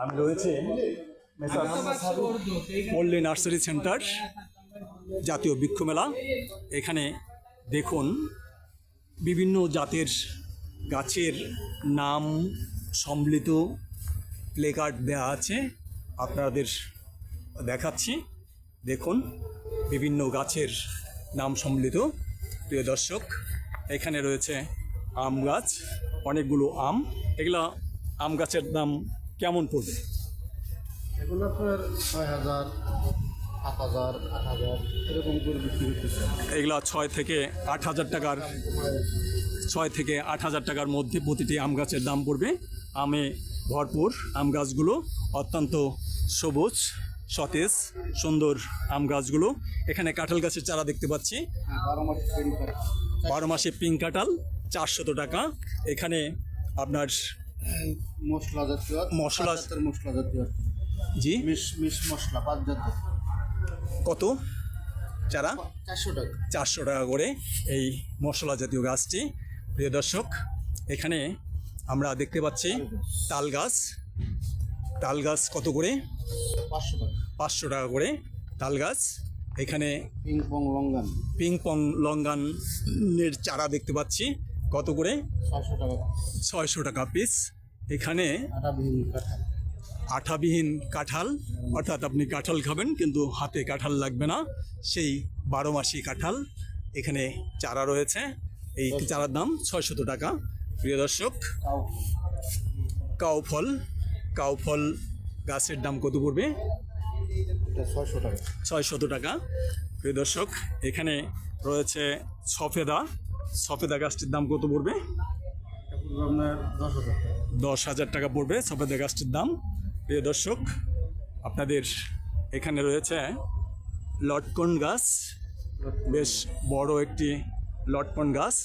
আমি রয়েছে পল্লী নার্সারি সেন্টার জাতীয় বৃক্ষ মেলা। এখানে দেখুন বিভিন্ন জাতের গাছের নাম সম্বলিত প্লেকার্ড দেওয়া আছে, আপনাদের দেখাচ্ছি। দেখুন বিভিন্ন গাছের নাম সম্বলিত। প্রিয় দর্শক, এখানে রয়েছে আম গাছ, অনেকগুলো আম। এগুলা আম গাছের দাম কেমন পড়বে? এগুলো আপনার 6,000, 7,000, 8,000 এরকম করে বিক্রি করতেছে। এগুলা 6 থেকে 8,000 টাকার, 6 থেকে 8,000 টাকার মধ্যে প্রতিটি আম গাছের দাম পড়বে। আমে ভরপুর আম গাছগুলো, অত্যন্ত সবুজ সতেজ সুন্দর আম গাছগুলো। এখানে কাঁঠাল গাছের চারা দেখতে পাচ্ছি, 12 মাসে পিঙ্ক কাঁঠাল 400 টাকা। এখানে আপনার মশলা জাতীয় মশলা জাতীয় জি মিশ মশলা 5 জাতীয় কত চারা? 400 টাকা। 400 টাকা করে এই মশলা জাতীয় গাছটি। প্রিয় দর্শক, এখানে আমরা দেখতে পাচ্ছি তাল গাছ কত করে? 500 টাকা। 500 টাকা করে তাল গাছ। এখানে পিং পং লঙ্গানের চারা দেখতে পাচ্ছি, কত করে? 600 টাকা। 600 টাকা পিস। এখানে আঠাবিহীন কাঁঠাল, অর্থাৎ আপনি কাঁঠাল খাবেন কিন্তু হাতে কাঁঠাল লাগবে না, সেই 12 মাসি কাঁঠাল এখানে চারা রয়েছে। এই চারার দাম 600 টাকা। প্রিয় দর্শক, কাউ ফল গাছের দাম কত পড়বে? 600 টাকা। 600 টাকা। প্রিয় দর্শক, এখানে রয়েছে সফেদা গাছটির দাম কত পড়বে? আপনার 10,000 টাকা। 10,000 টাকা পড়বে সফেদা গাছটির দাম। প্রিয় দর্শক, আপনাদের এখানে রয়েছে লটকন গাছ, বেশ বড় একটি লটকন গাছ,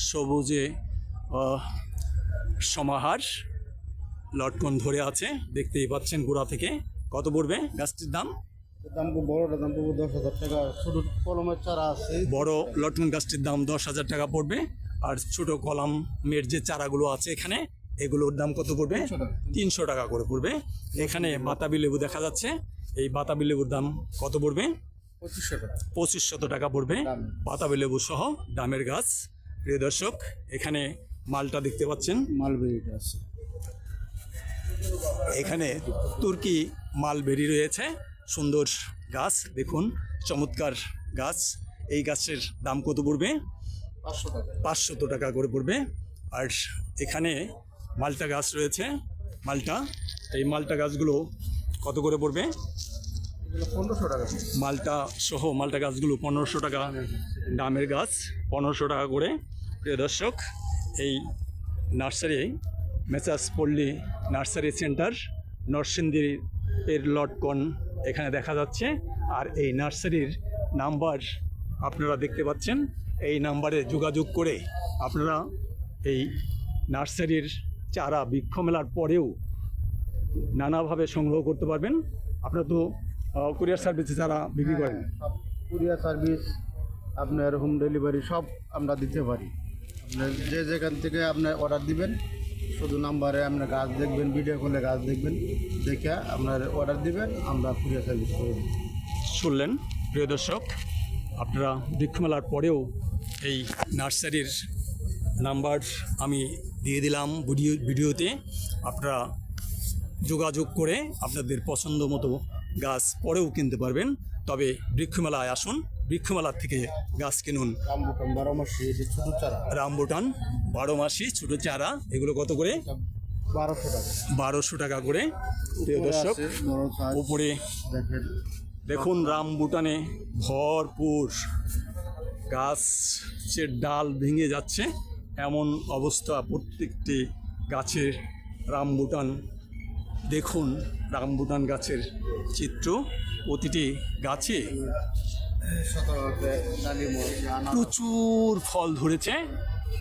সবুজে সমাহার লটকন ধরে আছে, দেখতেই পাচ্ছেন গোড়া থেকে। কত পড়বে গাছটির দাম? বড়টার দাম পড়বে 10,000 টাকা। ছোট কলমের চারা আছে, বড় লটকন গাছটির দাম 10,000 টাকা পড়বে। আর ছোট কলমের যে চারাগুলো আছে এখানে, এগুলোর দাম কত পড়বে? 300 টাকা করে পড়বে। এখানে বাতাবি লেবু দেখা যাচ্ছে, এই বাতাবি লেবুর দাম কত পড়বে? 2500 টাকা। 2500 টাকা পড়বে বাতাবি লেবু সহ দামের গাছ। প্রিয় দর্শক, এখানে মালটা দেখতে পাচ্ছেন, মালবেরিটা আছে। এখানে তুর্কি মালবেরি রয়েছে, সুন্দর গাছ, দেখুন চমৎকার গাছ। এই গাছের দাম কত পড়বে? 500 টাকা। 500 টাকা করে পড়বে। আর এখানে মালটা গাছ রয়েছে, এই মালটা গাছগুলো কত করে পড়বে? 1500 টাকা। মালটা গাছগুলো 1500 টাকা দামের গাছ, 1500 টাকা করে। প্রিয় দর্শক, এই নার্সারি মেসার্স পল্লী নার্সারি সেন্টার নরসিংদীর এর লটকন এখানে দেখা যাচ্ছে। আর এই নার্সারির নাম্বার আপনারা দেখতে পাচ্ছেন, এই নাম্বারে যোগাযোগ করে আপনারা এই নার্সারির চারা বৃক্ষ মেলার পরেও নানাভাবে সংগ্রহ করতে পারবেন। আপনারা তো কুরিয়ার সার্ভিসে চারা বিক্রি করেন? কুরিয়ার সার্ভিস, আপনার হোম ডেলিভারি সব আমরা দিতে পারি। আপনার যেখান থেকে আপনার অর্ডার দিবেন, শুধু নাম্বারে আপনার গাছ দেখবেন, ভিডিও কলে গাছ দেখবেন, দেখে আপনার অর্ডার দিবেন, আমরা কুরিয়ার সার্ভিস করে দিই। শুনলেন প্রিয় দর্শক, আপনারা বৃক্ষমেলার পরেও এই নার্সারির নাম্বার আমি দিয়ে দিলাম ভিডিওতে। আপনারা যোগাযোগ করে আপনাদের পছন্দ মতো গাছ পরেও কিনতে পারবেন। তবে বৃক্ষমেলায় আসুন, বৃক্ষমেলার থেকে গাছ কিনুন। রামবুটান 12 মাসি ছোটো চারা, রামবুটান 12 মাসি ছোটো চারা, এগুলো কত করে? 1200 টাকা। 1200 টাকা করে। প্রিয় দর্শক, উপরে দেখুন রামবুটানে ভরপুর, গাছের ডাল ভেঙে যাচ্ছে এমন অবস্থা প্রত্যেকটি গাছের। রামবুটান দেখুন, রামবুটান গাছের চিত্র, প্রতিটি গাছে প্রচুর ফল ধরেছে।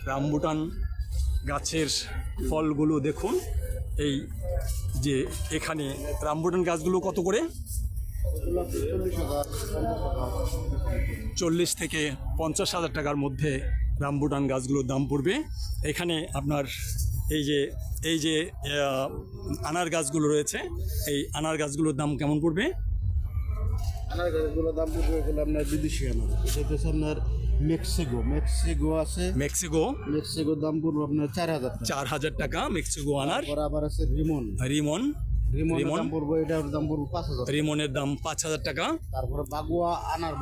রামবুটান গাছের ফলগুলো দেখুন, এই যে এখানে রামবুটান গাছগুলো কত করে? 40 থেকে 50,000 টাকার মধ্যে রামবুটান গাছগুলোর দাম পড়বে। এখানে আপনার এই যে আনার গাছগুলো রয়েছে, এই আনার গাছগুলোর দাম কেমন পড়বে? আনার গাছগুলোর দাম পড়বে, এগুলো আপনার বিদেশি আনার। এটা হচ্ছে আপনার মেক্সিকো আছে। মেক্সিকোর দাম পড়বে আপনার 4,000 টাকা। 4,000 টাকা মেক্সিকো আনার। তারপর আবার আছে রিমনের দাম পড়বে, এটার দাম পড়বে 5,000। রিমনের দাম 5,000 টাকা। তারপরে বাগুয়া আনার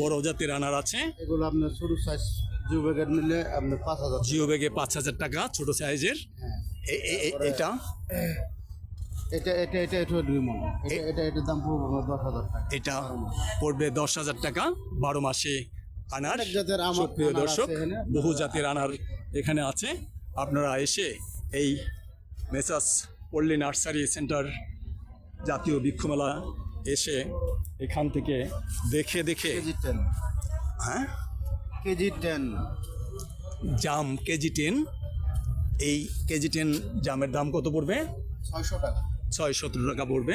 বড় জাতের আনার আছে, এগুলো আপনার ছোট সাইজ জিও ব্যাগের নিলে আপনার 5,000। জিও ব্যাগে 5,000 টাকা ছোট সাইজের। হ্যাঁ। এটা এটা রিমন, এটার দাম পড়বে আপনার 10,000 টাকা। এটা পড়বে 10,000 টাকা। 12 মাসে আনার। অনেক জাতের সুপ্রিয় আনার দর্শক, আছে এখানে। বহু জাতের আনার এখানে আছে। আপনারা এসে এই মেসাস পল্লী নার্সারি সেন্টার জাতীয় বৃক্ষমেলা এসে এখান থেকে দেখে কেজি 10। হ্যাঁ, কেজি 10। জাম কেজি 10। এই কেজি 10 জামের দাম কত পড়বে? 600 টাকা। 617 টাকা পড়বে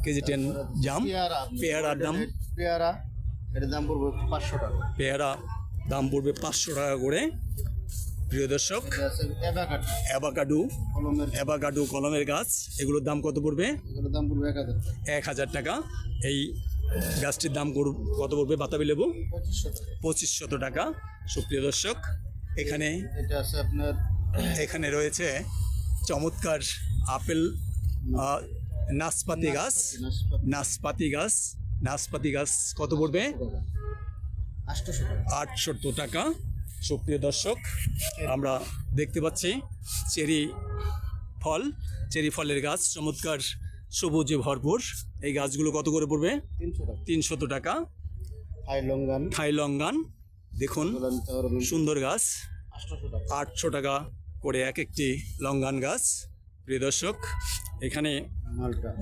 কেজি 10 জাম। পেয়ারার দাম, এটার দাম পড়বে 500 টাকা। পেয়ারা দাম পড়বে 500 টাকা করে। প্রিয় দর্শক, এটা আছে অ্যাভাকাডো কলমের গাছ, এগুলোর দাম কত পড়বে? এগুলোর দাম পড়বে 1,000 টাকা। 1,000 টাকা। এই গাছটির দাম কত পড়বে? বাতাবি লেবু 2500 2500 টাকা। টাকা। সুপ্রিয় দর্শক, এখানে এটা আছে আপনার এখানে রয়েছে চমৎকার আপেল নাশপাতি গাছ কত পড়বে? 800 টাকা। 800 টাকা। সুপ্রিয় দর্শক, আমরা দেখতে পাচ্ছি চেরি ফলের গাছ, চমৎকার সবুজে ভরপুর। এই গাছগুলো কত করে পড়বে? 300 টাকা। 300 টাকা। থাই লঙ্গান দেখুন, সুন্দর গাছ। 800 টাকা। 800 টাকা করে এক একটি লঙ্গান গাছ। প্রিয় দর্শক, এখানে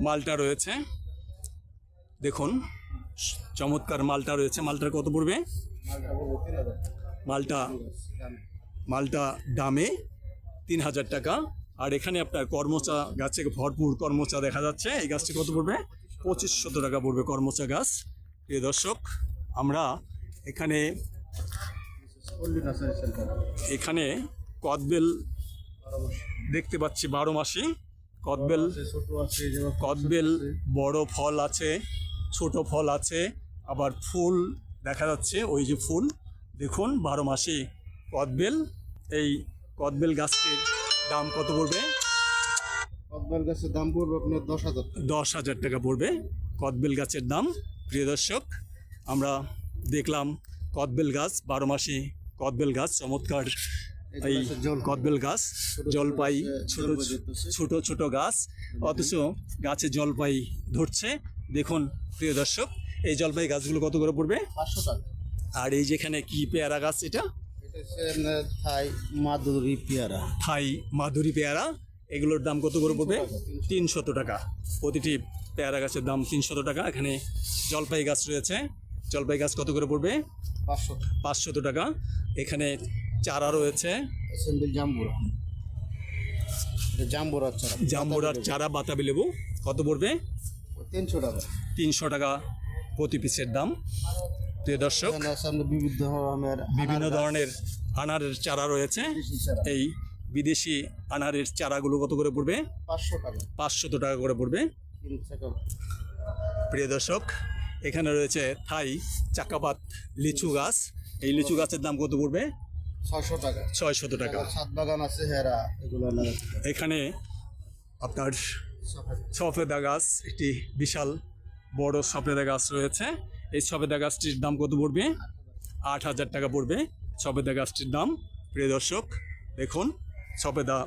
মালটা রয়েছে, দেখুন চমৎকার মালটা রয়েছে। মালটার কত পড়বে? মালটা দামে 3,000 টাকা। আর এখানে আপনার কর্মচা গাছে ভরপুর কর্মচা দেখা যাচ্ছে। এই গাছটি কত পড়বে? 2500 টাকা পড়বে কর্মচা গাছ। প্রিয় দর্শক, আমরা এখানে কদবেল দেখতে পাচ্ছি 12 মাসি। কদবেল বড় ফল আছে, ছোট ফল আছে, আবার ফুল দেখা যাচ্ছে। ওই যে ফুল দেখুন, 12 মাসি কদবেল। এই কদবেল গাছটির দাম কত পড়বে? কদবেল গাছের দাম পড়বে আপনার 10,000 টাকা। 10,000 টাকা পড়বে কদবেল গাছের দাম। প্রিয় দর্শক, আমরা দেখলাম কদবেল গাছ, 12 মাসি কদবেল গাছ, চমৎকার এই কদবেল গাছ। জলপাই ছোট গাছ, অথচ গাছে জলপাই ধরছে। দেখুন প্রিয় দর্শক, এই জলপাই গাছগুলো কত করে পড়বে? 500 টাকা। আর এই যেখানে কি পেয়ারা গাছ? এটা থাই মাধুরী পেয়ারা, এগুলোর দাম কত করে পড়বে? 300 টাকা। প্রতিটি পেয়ারা গাছের দাম 300 টাকা। এখানে জলপাই গাছ রয়েছে, জলপাই গাছ কত করে পড়বে? 500 টাকা। এখানে চারা রয়েছে, জাম্বুরার চারা, বাতাবি লেবু কত পড়বে? 300 টাকা। 300 টাকা প্রতি পিসের দাম। প্রিয় দর্শক, বিভিন্ন ধরনের আনারের চারা রয়েছে। এই বিদেশি আনারের চারাগুলো কত করে পড়বে? 500 টাকা করে পড়বে। প্রিয় দর্শক, এখানে রয়েছে থাই চাকাপাত লিচু গাছ। এই লিচু গাছের দাম কত পড়বে? 600 টাকা। ছাদ বাগান আছে এখানে আপনার সফেদা গাছ, একটি বিশাল বড় সফেদা গাছ রয়েছে। এই সফেদা গাছটির দাম কত পড়বে? 8,000 টাকা পড়বে সফেদা গাছটির দাম। প্রিয় দর্শক, দেখুন সফেদা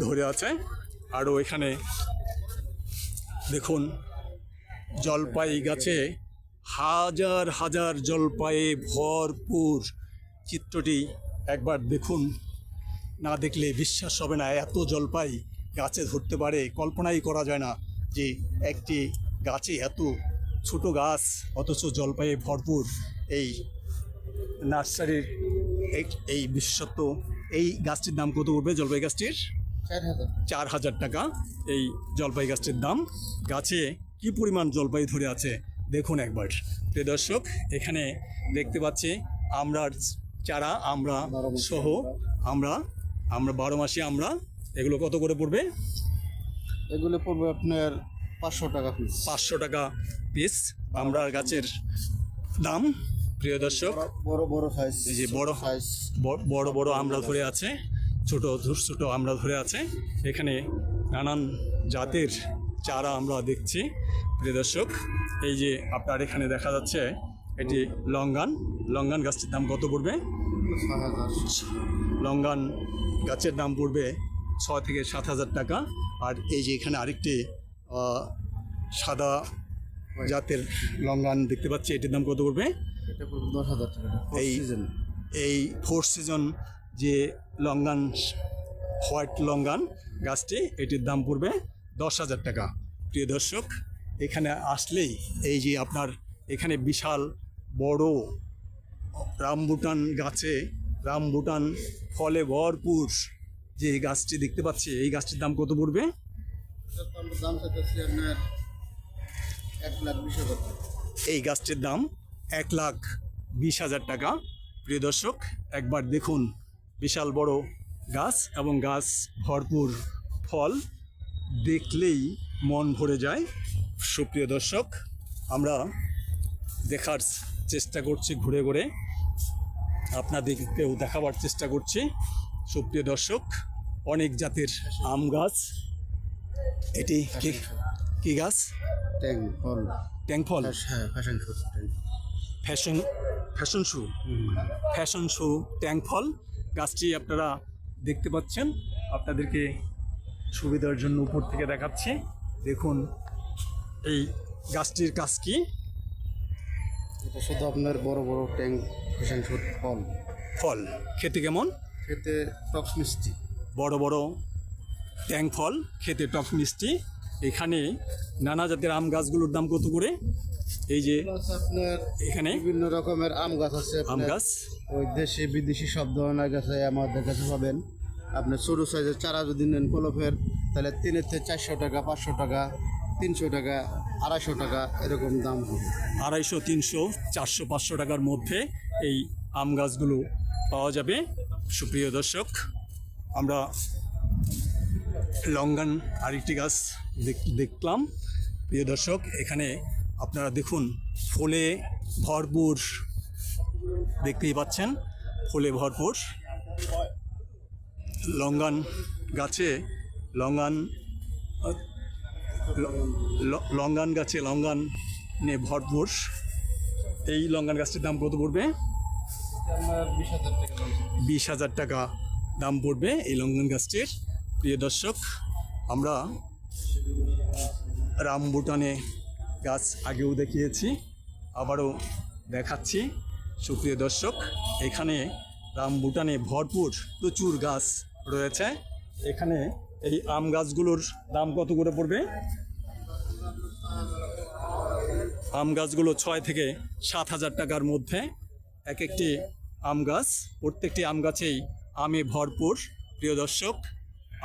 ধরে আছে। আরও এখানে দেখুন জলপাই গাছে হাজার হাজার জলপাইয়ে ভরপুর। চিত্রটি একবার দেখুন, না দেখলে বিশ্বাস হবে না। এত জলপাই গাছে ধরতে পারে, কল্পনাই করা যায় না যে একটি গাছে এত ছোট গাছ অথচ জলপাইয়ে ভরপুর। এই নার্সারির এই বিশেষত্ব। এই গাছটির দাম কত পড়বে? জলপাই গাছটির 4,000 টাকা এই জলপাই গাছটির দাম। গাছে কি পরিমাণ জলপাই ধরে আছে দেখুন একবার। প্রিয় দর্শক, এখানে দেখতে পাচ্ছি আমরার চারা, আমরা সহ আমরা আমরা 12 মাসে আমরা এগুলো কত করে পড়বে? এগুলো পড়বে আপনার 500 টাকা পিস। 500 টাকা পিস আমড়ার গাছের দাম। প্রিয় দর্শক, বড় বড় সাইজ, এই যে বড় সাইজ, বড় বড় আমড়া ধরে আছে, ছোট ছোট আমড়া ধরে আছে। এখানে নানান জাতের চারা আমরা দেখছি। প্রিয় দর্শক, এই যে আপনার এখানে দেখা যাচ্ছে এটি লঙ্গান গাছটির দাম কত পড়বে? 6000। লঙ্গান গাছের দাম পড়বে 6 থেকে 7,000 টাকা। আর এই যে এখানে আরেকটি সাদা জাতের লঙ্গান দেখতে পাচ্ছি, এটির দাম কত পড়বে? এটা পড়বে 10,000 টাকা। এই এই 4 সিজন যে লঙ্গান, হোয়াইট লঙ্গান গাছটি, এটির দাম পড়বে 10,000 টাকা। প্রিয় দর্শক, এখানে আসলেই এই যে আপনার এখানে বিশাল বড় রামবুটান গাছে, রামবুটান ফলে ভরপুর যে গাছটি দেখতে পাচ্ছি, এই গাছটির দাম কত পড়বে? দাম চাইতেছি আপনার 1,20,000 টাকা। এই গাছটির দাম 1,20,000 টাকা। প্রিয় দর্শক, একবার দেখুন, বিশাল বড় গাছ এবং গাছ ভরপুর ফল, দেখলেই মন ভরে যায়। সুপ্রিয় দর্শক, আমরা দেখার চেষ্টা করছি ঘুরে ঘুরে, আপনাদেরকেও দেখাবার চেষ্টা করছি। সুপ্রিয় দর্শক, অনেক জাতের আম গাছ। এটি কি গাছ? ট্যাং ফল। হ্যাঁ, ফ্যাশন শো। ফ্যাশন শো ট্যাং ফল গাছটি আপনারা দেখতে পাচ্ছেন। আপনাদেরকে সুবিধার জন্য উপর থেকে দেখাচ্ছি। দেখুন এই গাছটির কাজ কি? এটা শুধু আপনার বড় বড় ট্যাং ফ্যাশন শো ফল খেতে কেমন? খেতে টক মিষ্টি। বড় বড় ট্যাং ফল, খেতে টক মিষ্টি। এখানে নানা জাতের আম গাছগুলোর দাম কত করে? এই যে আপনার এখানে বিভিন্ন রকমের আম গাছ আছে। আম গাছ, ওই দেশি বিদেশি সব ধরনের গাছ আমাদের কাছে পাবেন। আপনার ছোটো সাইজের চারা যদি নেন কলফের, তাহলে 3 থেকে 400 টাকা, 500 টাকা, 300 টাকা, 250 টাকা এরকম দাম হবে। 250, 300, 400, 500 টাকার মধ্যে এই আম গাছগুলো পাওয়া যাবে। সুপ্রিয় দর্শক, আমরা লঙ্গান আরেকটি গাছ দেখলাম। প্রিয় দর্শক, এখানে আপনারা দেখুন ফুলে ভরপুর, দেখতেই পাচ্ছেন ফুলে ভরপুর লঙ্গান গাছে। লঙ্গান গাছে লঙ্গানে ভরপুর। এই লঙ্গান গাছটির দাম কত পড়বে? আপনার 20,000 টাকা দাম। 20,000 টাকা দাম পড়বে এই লঙ্গান গাছটির। প্রিয় দর্শক, আমরা রামবুটানে গাছ আগেও দেখিয়েছি, আবারও দেখাচ্ছি। সুপ্রিয় দর্শক, এখানে রামবুটানে ভরপুর প্রচুর গাছ রয়েছে। এখানে এই আম গাছগুলোর দাম কত করে পড়বে? আম গাছগুলো 6 থেকে 7,000 টাকার মধ্যে এক একটি আম গাছ। প্রত্যেকটি আম গাছেই আমে ভরপুর। প্রিয় দর্শক,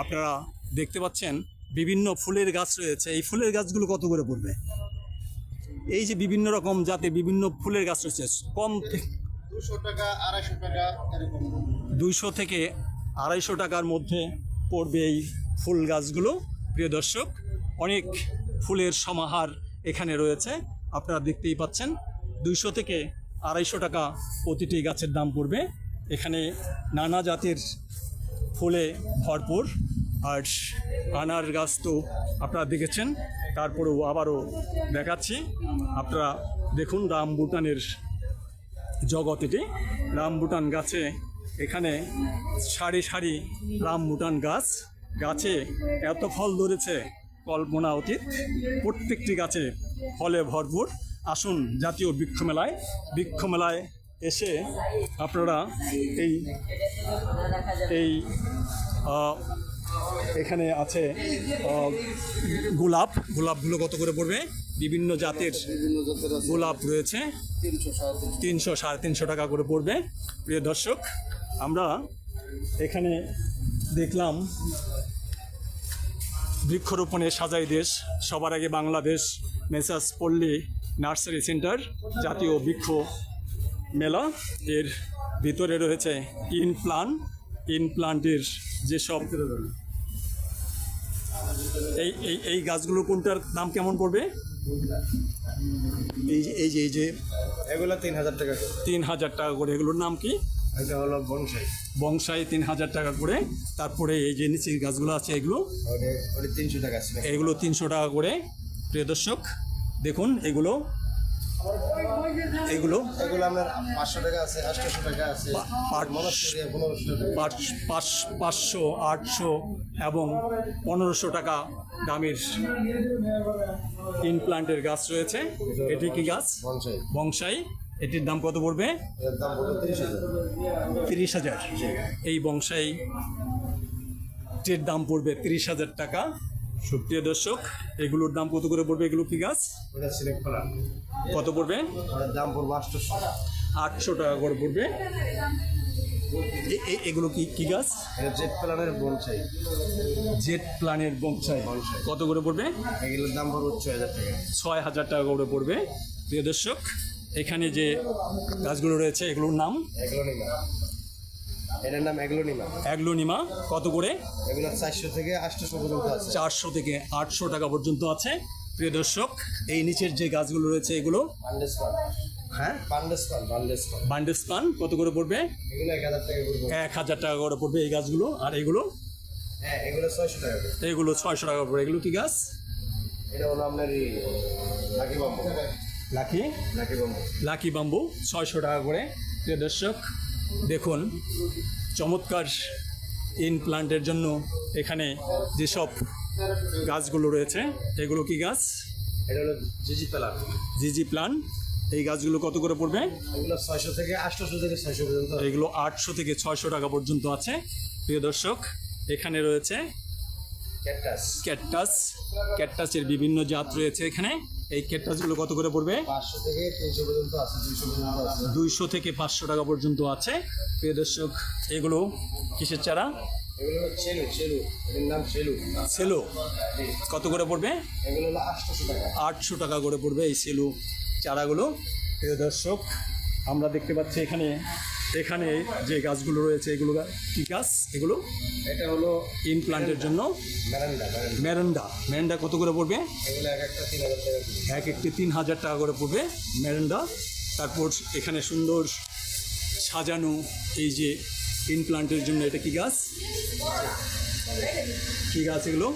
আপনারা দেখতে পাচ্ছেন বিভিন্ন ফুলের গাছ রয়েছে। এই ফুলের গাছগুলো কত করে পড়বে? এই যে বিভিন্ন রকম জাতে বিভিন্ন ফুলের গাছ রয়েছে, কম 200 টাকা, 250 টাকা এরকম। 200 থেকে 250 টাকার মধ্যে পড়বে এই ফুল গাছগুলো। প্রিয় দর্শক, অনেক ফুলের সমাহার এখানে রয়েছে, আপনারা দেখতেই পাচ্ছেন। 200 থেকে 250 টাকা প্রতিটি গাছের দাম পড়বে। এখানে নানা জাতের ফুলে ভরপুর। আর আনার গাছ তো আপনারা দেখেছেন, তারপরেও আবারও দেখাচ্ছি। আপনারা দেখুন রামবুটানের জগৎ এটি। রামবুটান গাছে এখানে সারি সারি রামবুটান গাছে এত ফল ধরেছে কল্পনা অতীত। প্রত্যেকটি গাছে ফলে ভরপুর। আসুন জাতীয় বৃক্ষ মেলায় এসে আপনারা এখানে আছে গোলাপগুলো কত করে পড়বে? বিভিন্ন জাতের গোলাপ রয়েছে, 300, 350 টাকা করে পড়বে। প্রিয় দর্শক, আমরা এখানে দেখলাম বৃক্ষরোপণে সাজাই দেশ, সবার আগে বাংলাদেশ, মেসার্স পল্লী নার্সারি সেন্টার জাতীয় বৃক্ষ মেলা। এর ভিতরে রয়েছে ইন প্লান ইনপ্লান্টের যেসব এই গাছগুলো কোনটার দাম কেমন পড়বে? এই যে এগুলো 3000 টাকা করে। 3000 টাকা করে। এগুলোর নাম কি? এটা হলো বনসাই। বংশাই 3000 টাকা করে। তারপরে এই যে নিচে গাছগুলো আছে এগুলো, ওটা 300 টাকা আছে। এগুলো 300 টাকা করে। প্রিয় দর্শক দেখুন এগুলো এগুলো আপনার 500 টাকা আছে, 800 টাকা আছে, 500, 800 এবং 1500 টাকা দামের ইনপ্লান্টের গাছ রয়েছে। এটি কি গাছ? বনসাই। বংশাই। এটির দাম কত পড়বে? এর দাম হলো 30,000। 30,000। এই বংশাইটির দাম পড়বে 30,000 টাকা। সুপ্রিয় দর্শক এগুলোর দাম কত করে পড়বে? এগুলো কি গাছ? ওটা সিলেক্ট করা। কত পড়বে? ওটার দাম পড়বে 800 টাকা করে পড়বে। এগুলো কি গাছ? এটা জেট প্ল্যানের বনসাই। জেট প্ল্যানের বংশাই। কত করে পড়বে? এগুলোর দাম পড়বে 6,000 টাকা। 6,000 টাকা করে পড়বে। প্রিয় দর্শক এখানে যে গাছগুলো রয়েছে এগুলোর নাম এগ্লোনিমা। এটার নাম এগ্লোনিমা। অ্যাগ্লোনিমা। কত করে? এগুলো 400 থেকে 800 পর্যন্ত আছে। 400 থেকে 800 টাকা পর্যন্ত আছে। প্রিয় দর্শক এই নিচের যে গাছগুলো রয়েছে এগুলো বান্ডেসপান। হ্যাঁ, বান্ডেসপান। বান্ডেসপান। কত করে পড়বে? এগুলো 1000 টাকা পড়বে। 1000 টাকা করে পড়বে এই গাছগুলো। আর এগুলো? হ্যাঁ, এগুলো 600 টাকা করে। এগুলো 600 টাকা পড়বে। এগুলো কি গাছ? এটা হলো আপনার lucky bamboo. Lucky bamboo. Lucky bamboo 600 টাকা করে। প্রিয় দর্শক দেখুন চমৎকার ইনপ্লান্টের জন্য এখানে যেসব গাছগুলো রয়েছে এগুলো কি গাছ? এটা হলো জিজি প্ল্যান। জিজি প্লান। এই গাছগুলো কত করে পড়বে? এগুলো 600 থেকে 800 থেকে 600 পর্যন্ত। এগুলো 800 থেকে 600 টাকা পর্যন্ত আছে। প্রিয় দর্শক এখানে রয়েছে ক্যাকটাসের বিভিন্ন জাত রয়েছে এখানে। এই ক্যাকটাসগুলো কত করে পড়বে? 500 থেকে 300 পর্যন্ত আছে, 200 পর্যন্ত আছে। 200 থেকে 500 টাকা পর্যন্ত আছে। প্রিয় দর্শক এগুলো কিসের চারা? এগুলো হলো চেলু। এর নাম সেলো। কত করে পড়বে? এগুলো হলো 800 টাকা। 800 টাকা করে পড়বে এই সেলু চারাগুলো। প্রিয় দর্শক আমরা দেখতে পাচ্ছি এখানে যে গাছগুলো রয়েছে এগুলো কি গাছ? এগুলো এটা হলো ইনপ্লান্টের জন্য মেরেন্ডা। কত করে পড়বে? এগুলো একটা 3000 টাকা করে। একটি 3000 টাকা করে পড়বে মেরেন্ডা। তারপর এখানে সুন্দর সাজানো এই যে ইনপ্লান্টের জন্য এটা কি গাছ? কি গাছ এগুলো?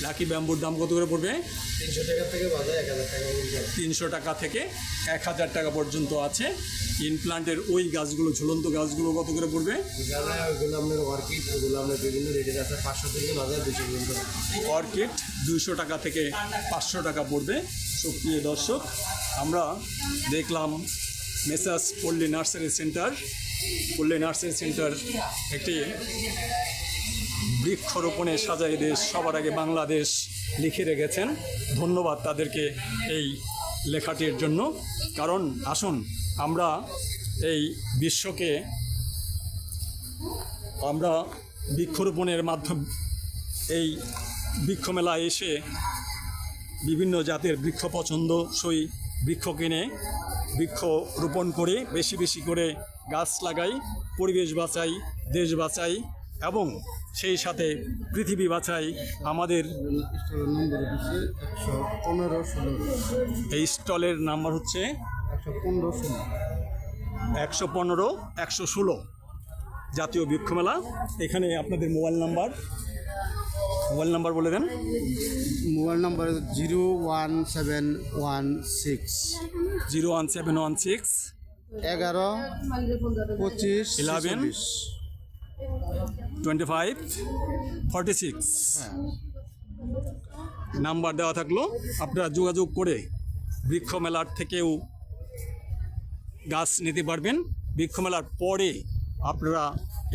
লাকি ব্যাম্বুর দাম কত করে পড়বে? 300 টাকা থেকে বাজার 1000 টাকা পর্যন্ত। 300 টাকা থেকে 1000 টাকা পর্যন্ত আছে। ইনপ্লান্টের ওই গাছগুলো ঝুলন্ত গাছগুলো কত করে পড়বে? ওগুলো আপনার অর্কিড, ওগুলো আপনার বিভিন্ন রেটের আছে। 500 থেকে বাজার 200 পর্যন্ত। অর্কিড 200 টাকা থেকে 500 টাকা পড়বে। সুপ্রিয় দর্শক আমরা দেখলাম মেসার্স পল্লী নার্সারি সেন্টার একটি বৃক্ষরোপণে সাজাই দেশ, সবার আগে বাংলাদেশ লিখে রেখেছেন। ধন্যবাদ তাদেরকে এই লেখাটির জন্য। কারণ আসুন আমরা এই বিশ্বকে আমরা বৃক্ষরোপণের মাধ্যমে এই বৃক্ষ মেলায় এসে বিভিন্ন জাতের বৃক্ষ পছন্দসই বৃক্ষ কিনে বৃক্ষ রোপণ করে বেশি করে গাছ লাগাই, পরিবেশ বাঁচাই, দেশ বাঁচাই এবং সেই সাথে পৃথিবী বাঁচাই। আমাদের স্টলের নম্বর হচ্ছে 115-16। এই স্টলের নাম্বার হচ্ছে 115-116 জাতীয় বৃক্ষ মেলা। এখানে আপনাদের মোবাইল নাম্বার বলে দেন। মোবাইল নাম্বার 01716 01716 11 25 11 25 46 নাম্বার দেওয়া থাকলো। আপনারা যোগাযোগ করে বৃক্ষ মেলার থেকেও গাছ নিতে পারবেন। বৃক্ষ মেলার পরে আপনারা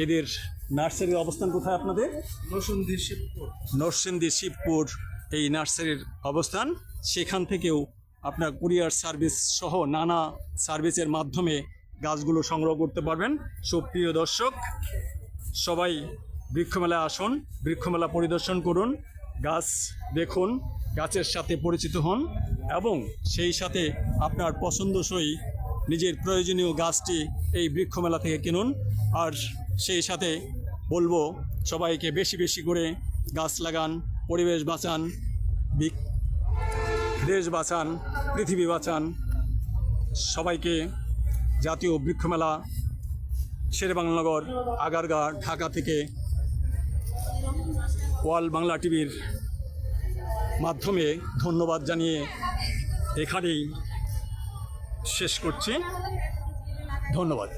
এদের নার্সারির অবস্থান কোথায়? আপনাদের নরসিংদী শিবপুর এই নার্সারির অবস্থান। সেখান থেকেও আপনার কুরিয়ার সার্ভিস সহ নানা সার্ভিসের মাধ্যমে গাছগুলো সংগ্রহ করতে পারবেন। সুপ্রিয় দর্শক সবাই বৃক্ষমেলায় আসুন, বৃক্ষমেলা পরিদর্শন করুন, গাছ দেখুন, গাছের সাথে পরিচিত হন এবং সেই সাথে আপনার পছন্দসই নিজের প্রয়োজনীয় গাছটি এই বৃক্ষমেলা থেকে কিনুন। আর সেই সাথে বলবো সবাইকে বেশি বেশি করে গাছ লাগান, পরিবেশ বাঁচান, দেশ বাঁচান, পৃথিবী বাঁচান। সবাইকে জাতীয় বৃক্ষমেলা শেরেবাংলানগর আগারগাঁ ঢাকা থেকে ওয়াল বাংলা টিভির মাধ্যমে ধন্যবাদ জানিয়ে এখানেই শেষ করছি। ধন্যবাদ।